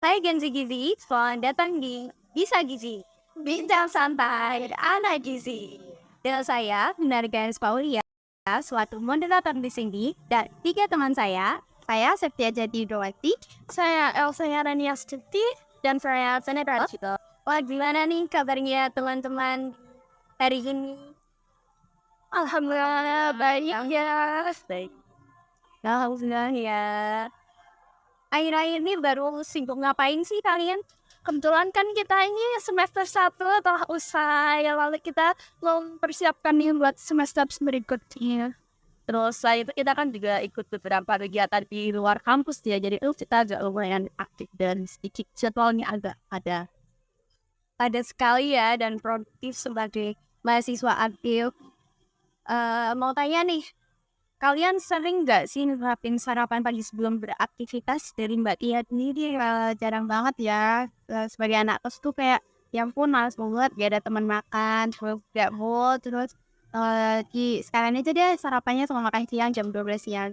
Saya Genzi Gizi, selamat datang di Bisa Gizi, bincang santai anak gizi. Dengan saya, Narganis Paulia, suatu moderator di sini, dan tiga teman saya Septia Jadi Dowati, saya Elsa Yarani Astuti, dan saya Seneta Rachito. Wah, gimana nih kabarnya teman-teman hari ini? Alhamdulillah, baik ya. Baik. Alhamdulillah ya. Akhir-akhir ini baru sibuk ngapain sih kalian? Kebetulan kan kita ini semester 1 telah usai, lalu kita mempersiapkan nih buat semester berikutnya. Terus selain itu kita kan juga ikut beberapa kegiatan di luar kampus ya, jadi itu kita agak lumayan aktif dan sedikit jadwalnya agak ada sekali ya dan produktif sebagai mahasiswa aktif. Mau tanya nih, kalian sering nggak sih nerapin sarapan pagi sebelum beraktivitas? Dari Mbak Tia sendiri jarang banget ya. Sebagai anak kos tuh kayak, ya ampun males banget gak ada teman makan, terus gak mood, terus sekalian aja deh sarapannya sama makan siang jam 12 siang.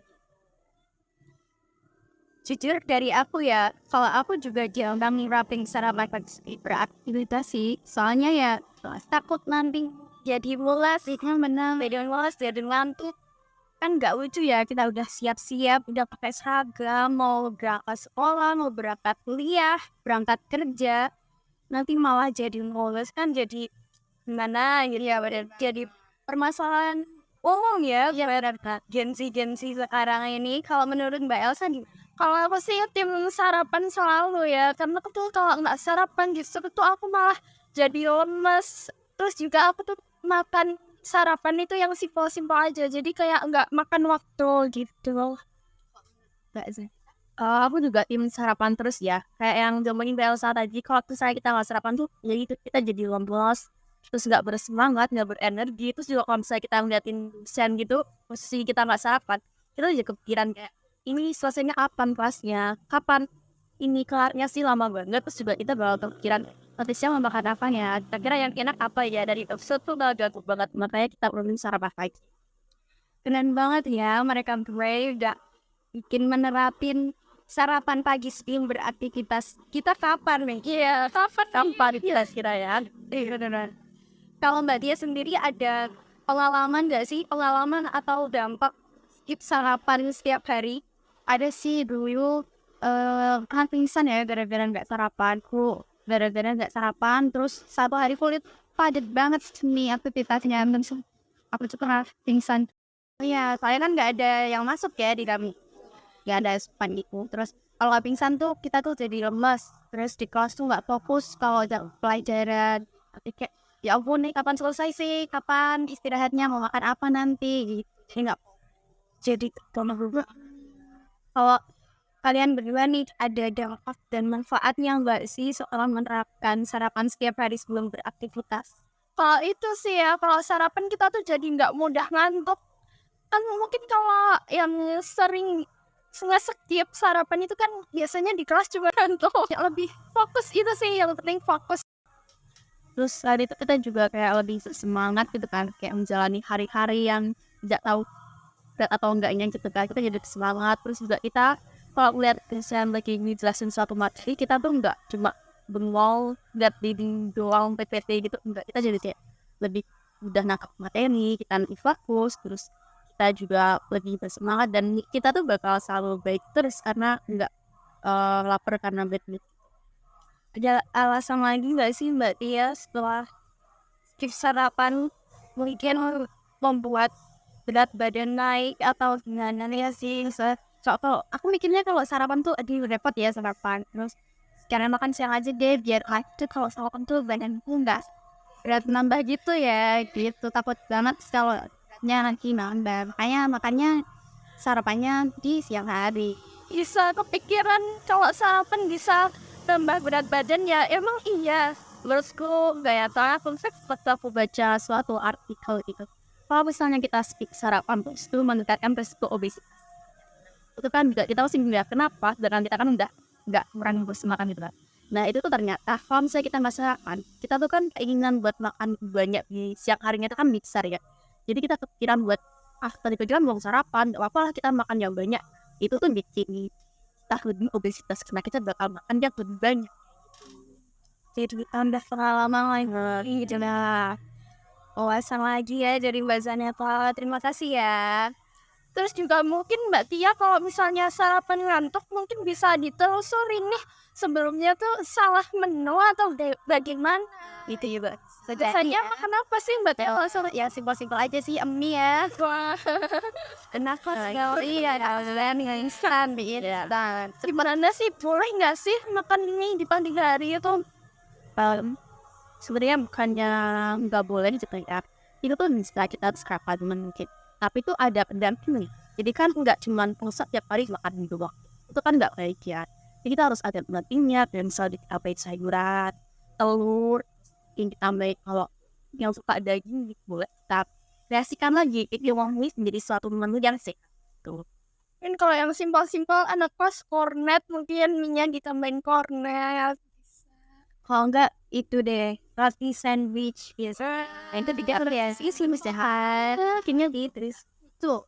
Jujur dari aku ya, kalau aku juga jarang nerapin sarapan pagi sebelum beraktivitas sih. Soalnya ya takut nanti jadi mulas, jadi mulas, jadi ngantuk. Kan nggak lucu ya, kita udah siap-siap, udah pakai seragam, mau berangkat sekolah, mau berangkat kuliah, berangkat kerja, nanti malah jadi mules kan, jadi gimana gitu ya, jadi permasalahan umum ya, benar kan Gen Z sekarang ini. Kalau menurut Mbak Elsa gimana? Kalau aku sih tim sarapan selalu ya, karena aku tuh kalau nggak sarapan justru tuh aku malah jadi lemes. Terus juga aku tuh makan sarapan itu yang simpel-simpel aja, jadi kayak nggak makan waktu gitu. Nggak sih. Aku juga tim sarapan terus ya. Kayak yang ngomongin Belsa tadi, kalau misalnya kita nggak sarapan tuh, jadi itu kita jadi lemes, terus nggak bersemangat, nggak berenergi. Terus juga kalau misalnya kita ngeliatin dosen gitu, posisi kita nggak sarapan, kita jadi kepikiran kayak, ini selesainya kapan kelasnya? Kapan ini kelarnya sih lama banget. Terus juga kita bakal kepikiran, nanti siang mau makan apa ya? Kira-kira yang enak apa ya? Dari episode tuh gak ganggu banget. Makanya kita perlu sarapan pagi. Keren banget ya, mereka brave udah bikin menerapin sarapan pagi sebelum beraktivitas. Kita kapan nih? Iya, kapan kira-kira ya? Beneran. Kalau Mbak Tia sendiri ada pengalaman nggak sih? Pengalaman atau dampak skip sarapan setiap hari? Ada sih dulu kan pingsan ya gara-gara nggak sarapan. Gara-gara nggak sarapan, terus satu hari kulit padat banget nih aktivitasnya. Terus aku tuh pernah pingsan. Iya, soalnya kan nggak ada yang masuk ya di kami. Nggak ada asupan gitu. Terus kalau nggak pingsan tuh kita tuh jadi lemes. Terus di kelas tuh nggak fokus kalau ada pelajaran. Tapi kayak, ya ampun nih kapan selesai sih? Kapan istirahatnya? Mau makan apa nanti? Gitu. Jadi nggak jadi kalau kalian berdua nih ada dampak dan manfaatnya nggak sih soal menerapkan sarapan setiap hari sebelum beraktivitas? Kalau itu sih ya, kalau sarapan kita tuh jadi nggak mudah ngantuk. Kan mungkin kalau yang sering nge-skip sarapan itu kan biasanya di kelas juga ngantuk. Yang lebih fokus itu sih, yang penting fokus. Terus saat itu kita juga kayak lebih semangat gitu kan, kayak menjalani hari-hari yang tidak tahu berat atau enggaknya gitu kan. Kita jadi semangat. Terus juga kita kalau ngeliat dosen lagi ngejelasin suatu materi, kita tuh enggak cuma bengong, lihat di doang PPT gitu, enggak. Kita jadi kayak lebih mudah nangkap materi, kita lebih fokus, terus kita juga lebih bersemangat dan kita tuh bakal selalu baik terus karena enggak lapar karena bad mood. Ada alasan lagi nggak sih Mbak Tia setelah skip sarapan mungkin membuat berat badan naik atau gimana nih ya sih? Kalau aku mikirnya kalau sarapan tuh aduh repot ya sarapan. Terus sekarang makan siang aja deh biar itu kalau sarapan tuh badanku nggak berat nambah gitu ya gitu. Takut banget kalau beratnya nanti nambah. Makanya sarapannya di siang hari. Bisa kepikiran kalau sarapan bisa tambah berat badan ya emang iya. Menurutku gak ya, soalnya aku baca suatu artikel gitu. Kalau misalnya kita skip sarapan terus itu meningkatkan resiko obesitas. Itu kan juga kita pasti nggak kenapa, dan kita kan udah nggak kurang makan gitu kan. Nah itu tuh ternyata kalau misalnya kita nggak sarapan, kita tuh kan keinginan buat makan banyak di siang harinya itu kan besar ya. Jadi kita kepikiran buat tadi kepikiran belum sarapan, gak apa-apa lah kita makan yang banyak. Itu tuh bikin lebih obesitas karena kita bakal makan yang lebih banyak. Jadi tambah pengalaman lagi gitu lah. Wawasan lagi ya dari Mbak Zaneta. Terima kasih ya. Terus juga mungkin Mbak Tia kalau misalnya sarapan ngantuk mungkin bisa ditelusuri nih sebelumnya tuh salah menu atau bagaimana gitu ya Mbak. Biasanya makan apa sih Mbak Tia kalau sore? Ya simpel-simpel aja sih mie ya. Wah. Enak sekali ya kalian yang instan dan gimana sih boleh nggak sih makan mie di pagi hari itu? Sebenarnya bukannya nggak boleh gitu ya. Itu tuh bisa kita sarapan mungkin. Tapi itu ada pendamping nih. Jadi kan nggak cuma pusat tiap hari makan mie doang. Itu kan nggak baik ya. Jadi kita harus ada pendampingnya. Dan misalnya ditambahin sayuran, telur, yang ditambahin kalau yang suka daging boleh. Tapi kreasikan lagi. Ini mie menjadi suatu menu yang sehat. Tuh. Mungkin kalau yang simpel-simpel anak kelas kornet mungkin minyak ditambahin kornet. Kalau enggak itu deh roti sandwich biasa. Nah, itu tidak kreasi sih sehat. Kayaknya gitu. Tuh.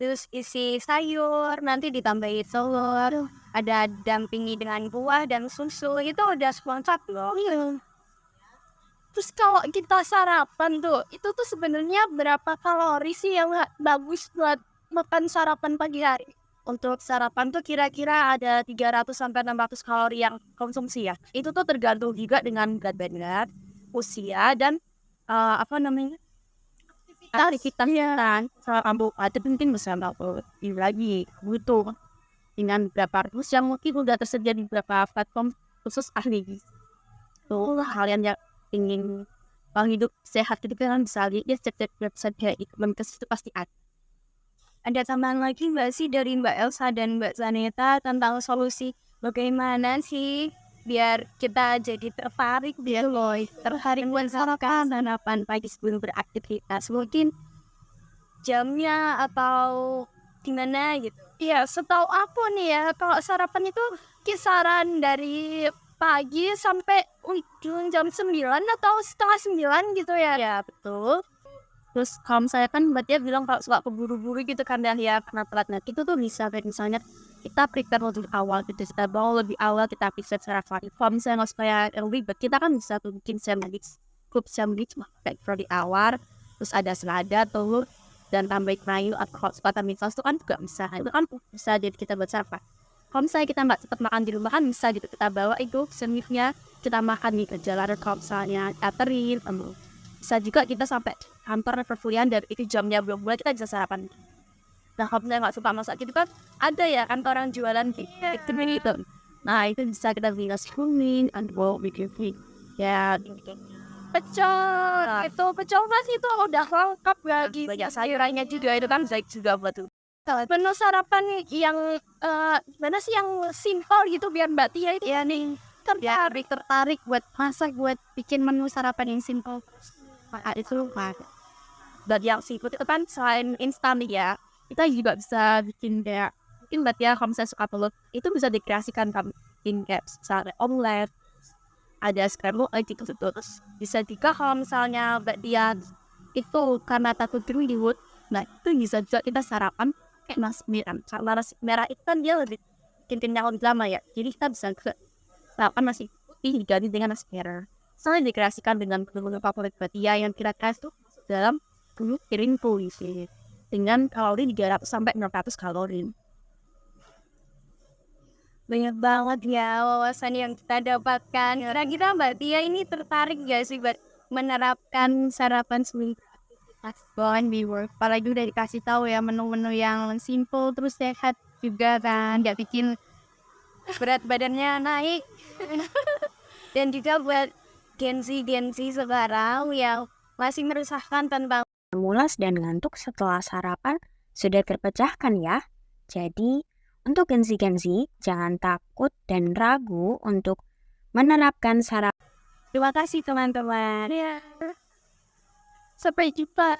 Terus isi sayur, nanti ditambahin telur, ada dampingi dengan buah dan susu, itu udah sponsor loh. Terus kalau kita sarapan tuh, itu tuh sebenarnya berapa kalori sih yang bagus buat makan sarapan pagi hari? Untuk sarapan tuh kira-kira ada 300-600 kalori yang konsumsi ya. Itu tuh tergantung juga dengan berat badan, usia, dan aktivitas kita. Kalau kamu ada mungkin bisa lagi butuh dengan beberapa rumus yang mungkin udah tersedia di beberapa platform khusus ahli gizi. Tuh kalian yang ingin hidup sehat gitu kan bisa lihat ya cek website kayak Kemenkes itu pasti ada. Ada tambahan lagi Mbak sih dari Mbak Elsa dan Mbak Zaneta tentang solusi bagaimana sih biar kita jadi tertarik biar loh tertarik buat sarapan pagi sebelum beraktivitas, mungkin jamnya atau gimana gitu. Iya, setahu aku nih ya kalau sarapan itu kisaran dari pagi sampai ujung jam 9 atau setengah 9 gitu ya. Ya betul. Terus kalau misalnya kan Mbak Tia bilang kalau suka keburu-buru gitu kan ya karena telatnya itu tuh bisa kayak misalnya kita prepare lebih awal gitu, kita bawa lebih awal, kita prepare secara kualitas. Kalau misalnya nggak suka yang ribet, kita kan bisa tuh bikin sandwich, cup sandwich kayak di awal, terus ada selada, telur, dan tambahin mayo atau vitamin sauce itu kan juga bisa. Itu kan bisa jadi kita buat sarapan. Kalau misalnya kita nggak cepat makan di rumah kan bisa gitu kita bawa itu sandwichnya kita makan di perjalanan kalau misalnya catering, bisa juga kita sampai kantor perkuliahan dan itu jamnya belum mulai kita bisa sarapan. Nah kalau misalnya nggak suka masak gitu kan ada ya kan orang jualan gitu. Nah itu bisa kita beli nasi kuning and wow bikin ya gitu. Pecel, itu pecel nasi itu udah lengkap lagi banyak sayurannya juga itu kan baik juga buat tuh. Menu sarapan yang mana sih yang simpel gitu biar Mbak Tia itu ya nih tertarik buat masak buat bikin menu sarapan yang simpel. Itu dan yang seafood itu kan selain instan ya kita juga bisa bikin kayak mungkin Mbak Tia kalau misalnya suka telur itu bisa dikreasikan bikin kayak misalnya omelet ada scramble egg gitu terus bisa juga kalau misalnya Mbak Tia itu karena takut kerudung nah itu bisa juga kita sarapan kayak nasi merah karena nasi merah itu kan dia lebih kenyang lebih lama ya jadi kita bisa sarapan nasi putih diganti dengan nasi merah soalnya dikreasikan dengan menu favorit Mbak Tia yang kira-kira itu dalam piring puisi dengan kalori 300-600 kalori. Banyak banget ya wawasan yang kita dapatkan. Kira-kira Mbak Tia ini tertarik gak sih buat menerapkan sarapan seminggu aktivitas bawaan di work? Apalagi udah dikasih tahu ya menu-menu yang simple terus sehat juga kan, gak bikin berat badannya naik. Dan juga buat Gen Z sekarang yang masih meresahkan tentang mulas dan ngantuk setelah sarapan sudah terpecahkan ya. Jadi, untuk Gen Z, jangan takut dan ragu untuk menerapkan sarapan. Terima kasih teman-teman. Ya. Sampai jumpa.